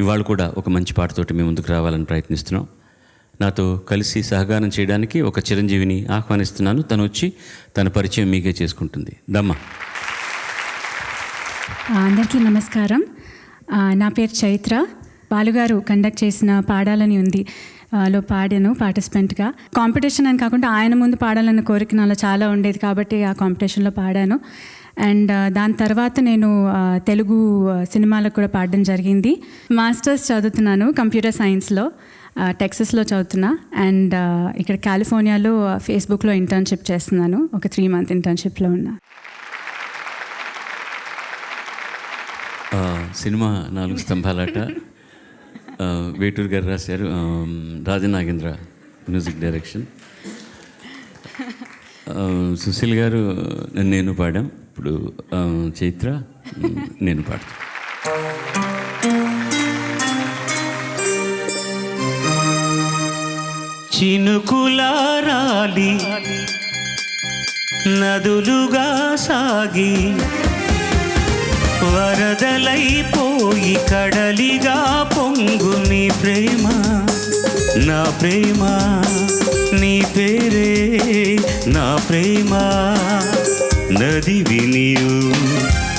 ఇవాళ కూడా ఒక మంచి పాటతోటి మేము ముందుకు రావాలని ప్రయత్నిస్తున్నాం. నాతో కలిసి సహగానం చేయడానికి ఒక చిరంజీవిని ఆహ్వానిస్తున్నాను. తను వచ్చి తన పరిచయం మీకే చేసుకుంటుంది. దమ్మ. అందరికీ నమస్కారం. నా పేరు చైత్ర. బాలుగారు కండక్ట్ చేసిన పాడాలని ఉంది లో పాడాను పార్టిసిపెంట్గా. కాంపిటీషన్ అని కాకుండా ఆయన ముందు పాడాలన్న కోరిక నాలో చాలా ఉండేది కాబట్టి ఆ కాంపిటీషన్లో పాడాను. అండ్ దాని తర్వాత నేను తెలుగు సినిమాలకు కూడా పాడడం జరిగింది. మాస్టర్స్ చదువుతున్నాను కంప్యూటర్ సైన్స్లో, టెక్సస్లో చదువుతున్నా. అండ్ ఇక్కడ కాలిఫోర్నియాలో ఫేస్బుక్లో ఇంటర్న్షిప్ చేస్తున్నాను. ఒక 3 month ఇంటర్న్షిప్లో ఉన్నా. సినిమా 4 స్తంభాలాట వేటూరు గారు రాశారు. రాజనాగేంద్ర మ్యూజిక్ డైరెక్షన్. సుశీల్ గారు నేను పాడాం. ఇప్పుడు చైత్ర నేను పాడతాను. చినుకులారాలి నదులుగా సాగి వరదలైపోయి కడలిగా పొంగు నీ ప్రేమ, నా ప్రేమ, నీ పేరే నా ప్రేమ. నదివి నీవు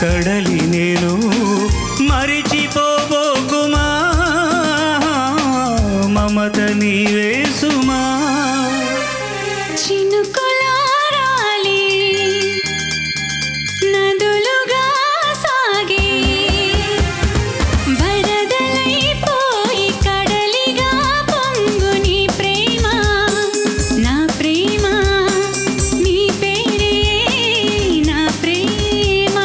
కడలి నేను మరిచిపోబోకుమా, మమత నీవే సుమా. చినుకులారాలి నదులుగా సాగి వరదలైపోయి కడలిగా పొంగు నీ ప్రేమ, నా ప్రేమ, నీ పేరే నా ప్రేమ.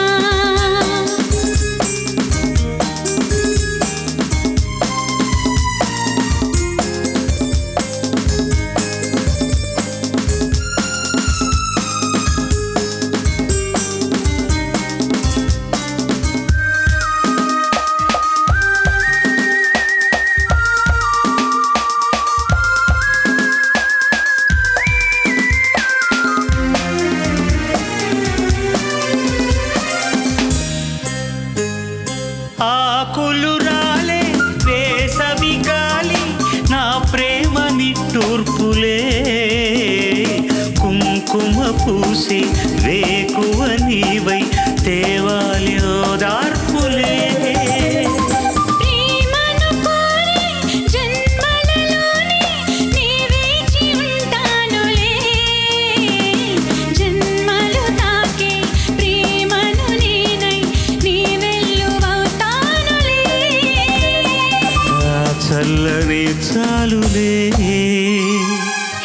ఆకులు రాలే వేసవి గాలి నా ప్రేమ నిట్టూర్పులే, కుంకుమ పూసి వేకువ నీవై తేవాలి ఓదార్పులే. చల్లనే చాలులే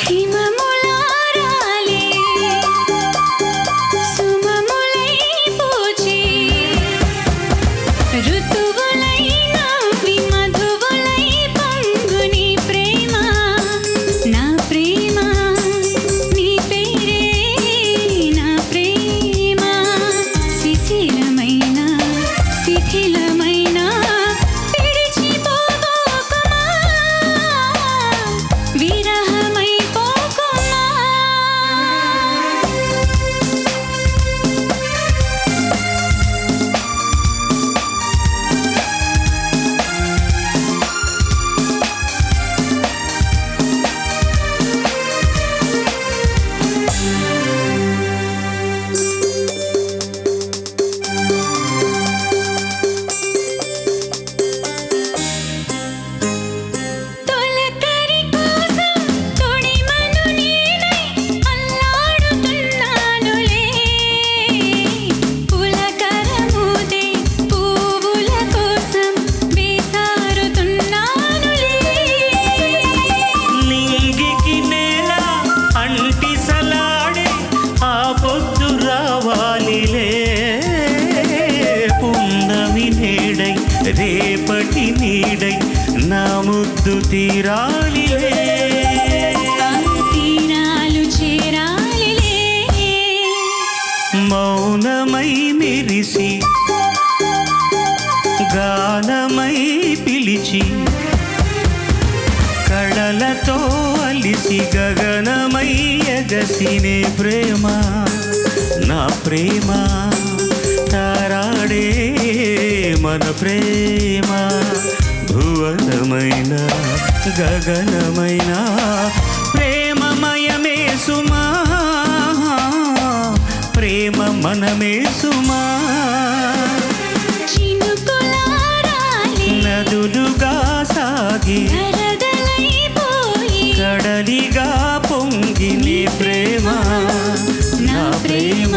హిమములారాలి సుమములై పూచి ఋతువులై నవ్వి మధువులై పొంగు నీ ప్రేమ, నా ప్రేమ, నీ పేరే నా ప్రేమ. శిథిలమైన శిథిలమైన రేపటి నీడై నా ముద్దు తీరాలిలే, తీరాలు చేరాలిలే. మౌనమై మెరిసి గానమై పిలిచి కళలతో అలిసి గగనమై ఎగసినే ప్రేమ, నా ప్రేమ. తారాడే మన ప్రేమ భూ భువనమైన గగనమైన ప్రేమమయమే సుమా, ప్రేమ మనమే సుమా. నదులుగా సాగి కడలిగా పొంగి నీ ప్రేమ, నా ప్రేమ